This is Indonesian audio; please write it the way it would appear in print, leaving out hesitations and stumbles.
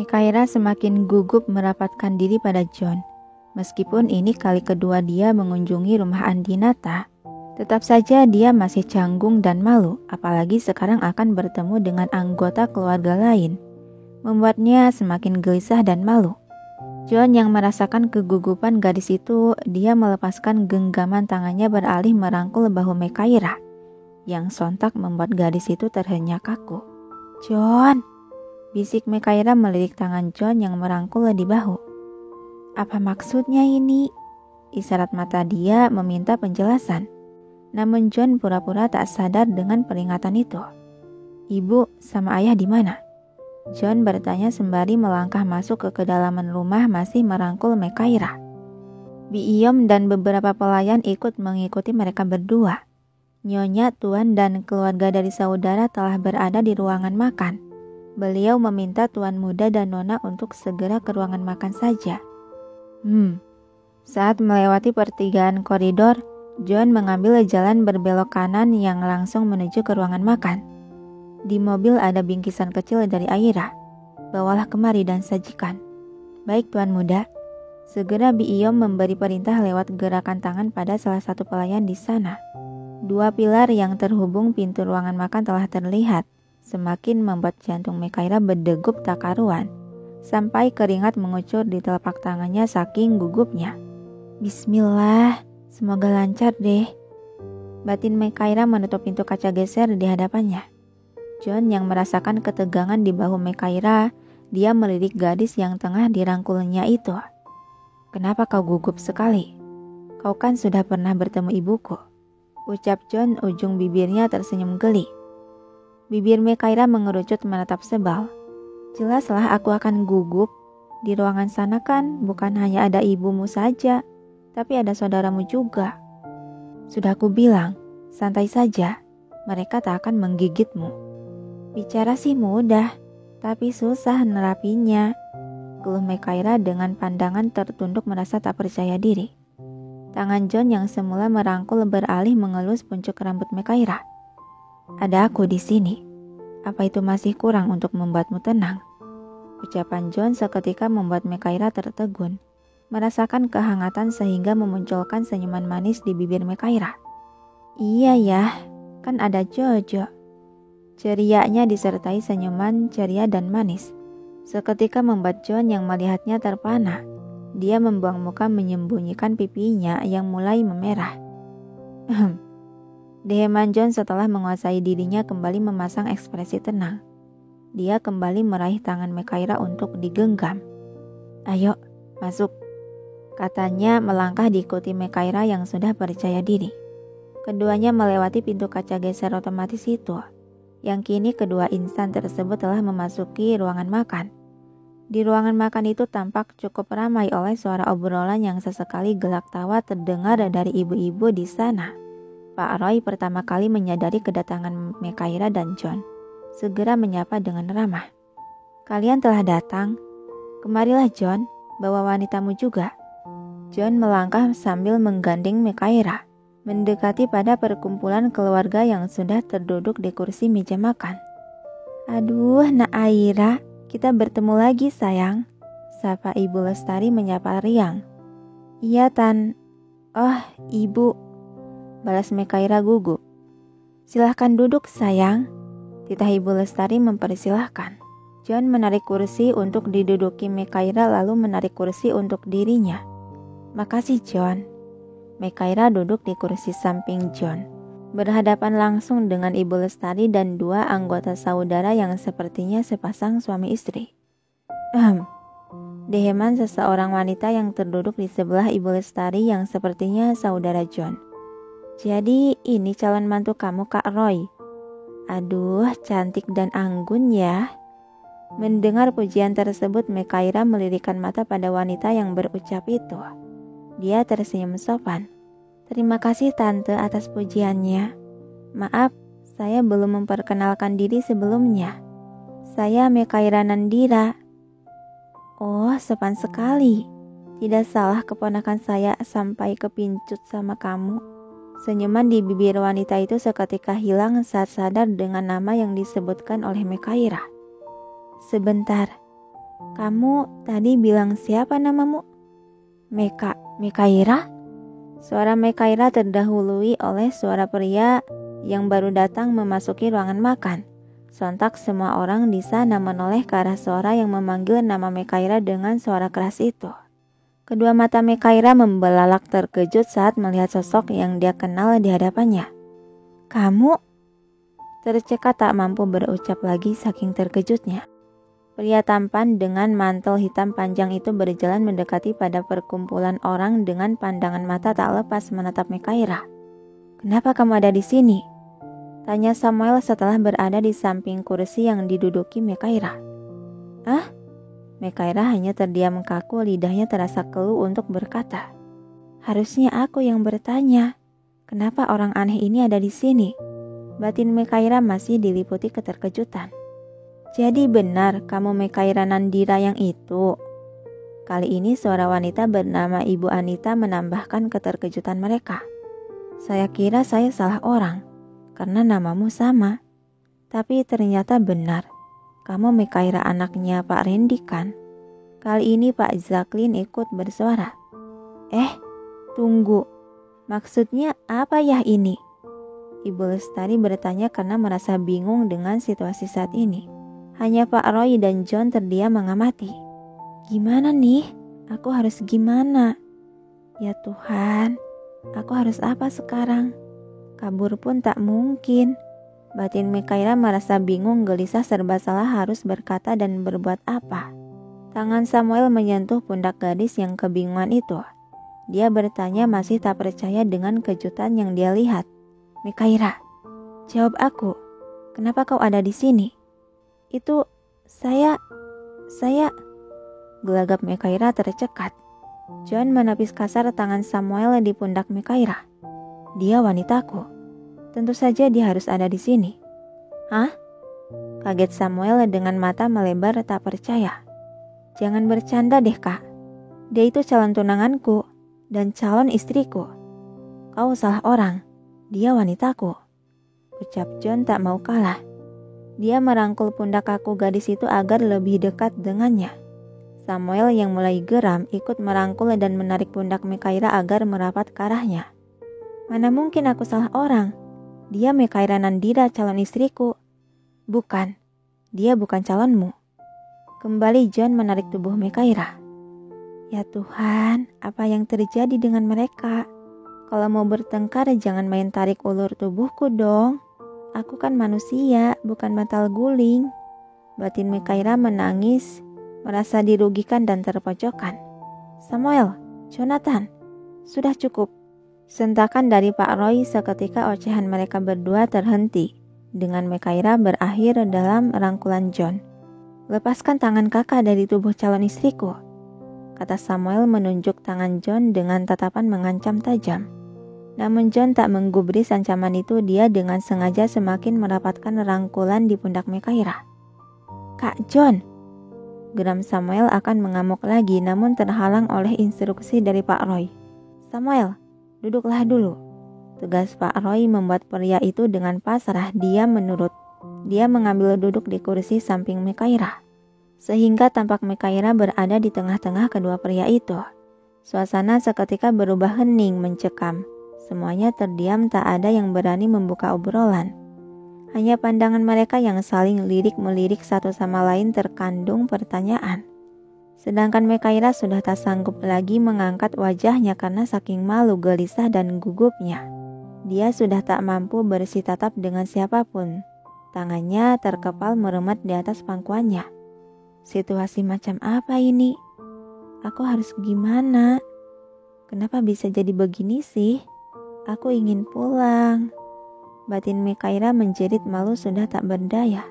Mekaira semakin gugup merapatkan diri pada John. Meskipun ini kali kedua dia mengunjungi rumah Andinata, tetap saja dia masih canggung dan malu, apalagi sekarang akan bertemu dengan anggota keluarga lain. Membuatnya semakin gelisah dan malu. John yang merasakan kegugupan gadis itu, dia melepaskan genggaman tangannya beralih merangkul bahu Mekaira, yang sontak membuat gadis itu terhenyak kaku. "John!" bisik Mekaira melirik tangan John yang merangkul di bahu. "Apa maksudnya ini?" Isyarat mata dia meminta penjelasan. Namun John pura-pura tak sadar dengan peringatan itu. "Ibu sama ayah di mana?" John bertanya sembari melangkah masuk ke kedalaman rumah masih merangkul Mekaira. Bi-iyom dan beberapa pelayan ikut mengikuti mereka berdua. Nyonya, tuan, dan keluarga dari saudara telah berada di ruangan makan. Beliau meminta tuan muda dan nona untuk segera ke ruangan makan saja. Saat melewati pertigaan koridor, John mengambil jalan berbelok kanan yang langsung menuju ke ruangan makan. Di mobil ada bingkisan kecil dari Aira. "Bawalah kemari dan sajikan." "Baik, tuan muda." Segera Bi-iyom memberi perintah lewat gerakan tangan pada salah satu pelayan di sana. Dua pilar yang terhubung pintu ruangan makan telah terlihat, semakin membuat jantung Mekaira berdegup tak karuan, sampai keringat mengucur di telapak tangannya saking gugupnya. "Bismillah, semoga lancar deh." Batin Mekaira menutup pintu kaca geser di hadapannya. John yang merasakan ketegangan di bahu Mekaira, dia melirik gadis yang tengah dirangkulnya itu. "Kenapa kau gugup sekali? Kau kan sudah pernah bertemu ibuku," ucap John, ujung bibirnya tersenyum geli. Bibir Mekaira mengerucut menatap sebal. "Jelaslah aku akan gugup. Di ruangan sana kan bukan hanya ada ibumu saja, tapi ada saudaramu juga. Sudah aku bilang, santai saja, mereka tak akan menggigitmu." "Bicara sih mudah, tapi susah nerapinya," keluh Mekaira dengan pandangan tertunduk merasa tak percaya diri. Tangan John yang semula merangkul beralih mengelus puncuk rambut Mekaira. "Ada aku di sini. Apa itu masih kurang untuk membuatmu tenang?" Ucapan John seketika membuat Mekaira tertegun, merasakan kehangatan sehingga memunculkan senyuman manis di bibir Mekaira. "Iya ya, kan ada Jojo." Cerianya disertai senyuman ceria dan manis. Seketika membuat John yang melihatnya terpana. Dia membuang muka menyembunyikan pipinya yang mulai memerah. Deheman John setelah menguasai dirinya kembali memasang ekspresi tenang. Dia kembali meraih tangan Mekaira untuk digenggam. "Ayo, masuk," katanya melangkah diikuti Mekaira yang sudah percaya diri. Keduanya melewati pintu kaca geser otomatis itu, yang kini kedua insan tersebut telah memasuki ruangan makan. Di ruangan makan itu tampak cukup ramai oleh suara obrolan yang sesekali gelak tawa terdengar dari ibu-ibu di sana. Pak Roy pertama kali menyadari kedatangan Mekaira dan John. Segera menyapa dengan ramah. "Kalian telah datang. Kemarilah John, bawa wanitamu juga." John melangkah sambil menggandeng Mekaira, mendekati pada perkumpulan keluarga yang sudah terduduk di kursi meja makan. "Aduh, Nak Aira, kita bertemu lagi sayang," sapa Ibu Lestari menyapa riang. "Iya Tan." "Oh, Ibu," balas Mekaira gugup. "Silahkan duduk sayang," titah Ibu Lestari mempersilahkan. John menarik kursi untuk diduduki Mekaira lalu menarik kursi untuk dirinya. "Makasih John." Mekaira duduk di kursi samping John, berhadapan langsung dengan Ibu Lestari dan dua anggota saudara yang sepertinya sepasang suami istri. Deheman seseorang wanita yang terduduk di sebelah Ibu Lestari yang sepertinya saudara John. "Jadi ini calon mantu kamu Kak Roy? Aduh, cantik dan anggun ya." Mendengar pujian tersebut, Mekaira melirikkan mata pada wanita yang berucap itu. Dia tersenyum sopan. "Terima kasih Tante atas pujiannya. Maaf, saya belum memperkenalkan diri sebelumnya. Saya Mekaira Nandira." "Oh, sopan sekali. Tidak salah keponakan saya sampai kepincut sama kamu." Senyuman di bibir wanita itu seketika hilang saat sadar dengan nama yang disebutkan oleh Mekaira. "Sebentar, Kamu tadi bilang siapa namamu? Mekaira? Suara Mekaira terdahului oleh suara pria yang baru datang memasuki ruangan makan. Sontak semua orang di sana menoleh ke arah suara yang memanggil nama Mekaira dengan suara keras itu. Kedua mata Mekaira membelalak terkejut saat melihat sosok yang dia kenal di hadapannya. Kamu? Tercekat tak mampu berucap lagi saking terkejutnya. Pria tampan dengan mantel hitam panjang itu berjalan mendekati pada perkumpulan orang dengan pandangan mata tak lepas menatap Mekaira. Kenapa kamu ada di sini? Tanya Samuel setelah berada di samping kursi yang diduduki Mekaira. Ah? Mekaira hanya terdiam kaku, lidahnya terasa keluh untuk berkata. Harusnya aku yang bertanya. Kenapa orang aneh ini ada di sini? Batin Mekaira masih diliputi keterkejutan. Jadi benar kamu Mekaira Nandira yang itu? Kali ini suara wanita bernama Ibu Anita menambahkan keterkejutan mereka. Saya kira saya salah orang, karena namamu sama. Tapi ternyata benar, kamu Mekaira anaknya Pak Randy kan? Kali ini Pak Zaklin ikut bersuara. Tunggu, maksudnya apa ya ini? Ibu Lestari bertanya karena merasa bingung dengan situasi saat ini. Hanya Pak Roy dan John terdiam mengamati. Gimana nih? Aku harus gimana? Ya Tuhan, aku harus apa sekarang? Kabur pun tak mungkin. Batin Mekaira merasa bingung, gelisah, serba salah harus berkata dan berbuat apa. Tangan Samuel menyentuh pundak gadis yang kebingungan itu. Dia bertanya masih tak percaya dengan kejutan yang dia lihat. Mekaira, jawab aku. Kenapa kau ada di sini? Itu, saya... Gelagap Mekaira tercekat. John menepis kasar tangan Samuel di pundak Mekaira. Dia wanitaku. Tentu saja dia harus ada di sini. Hah? Kaget Samuel dengan mata melebar tak percaya. Jangan bercanda deh kak. Dia itu calon tunanganku dan calon istriku. Kau salah orang. Dia wanitaku. Ucap John tak mau kalah. Dia merangkul pundak kaku gadis itu agar lebih dekat dengannya. Samuel yang mulai geram ikut merangkul dan menarik pundak Mekaira agar merapat ke arahnya. Mana mungkin aku salah orang? Dia Mekaira Nandira, calon istriku. Bukan, dia bukan calonmu. Kembali John menarik tubuh Mekaira. Ya Tuhan, apa yang terjadi dengan mereka? Kalau mau bertengkar jangan main tarik ulur tubuhku dong. Aku kan manusia, bukan bantal guling. Batin Mekaira menangis, merasa dirugikan dan terpojokkan. Samuel, Jonathan, sudah cukup. Sentakan dari Pak Roy seketika ocehan mereka berdua terhenti, dengan Mekaira berakhir dalam rangkulan John. Lepaskan tangan kakak dari tubuh calon istriku, kata Samuel menunjuk tangan John dengan tatapan mengancam tajam. Namun John tak menggubris ancaman itu, dia dengan sengaja semakin merapatkan rangkulan di pundak Mekaira. Kak John, geram Samuel akan mengamuk lagi namun terhalang oleh instruksi dari Pak Roy. Samuel, duduklah dulu. Tegas Pak Roy membuat pria itu dengan pasrah dia menurut. Dia mengambil duduk di kursi samping Mekaira. Sehingga tampak Mekaira berada di tengah-tengah kedua pria itu. Suasana seketika berubah hening mencekam. Semuanya terdiam, tak ada yang berani membuka obrolan. Hanya pandangan mereka yang saling lirik-melirik satu sama lain terkandung pertanyaan. Sedangkan Mekaira sudah tak sanggup lagi mengangkat wajahnya karena saking malu, gelisah, dan gugupnya. Dia sudah tak mampu bersihtatap dengan siapapun. Tangannya terkepal meremat di atas pangkuannya. Situasi macam apa ini? Aku harus gimana? Kenapa bisa jadi begini sih? Aku ingin pulang. Batin Mekaira menjerit malu sudah tak berdaya.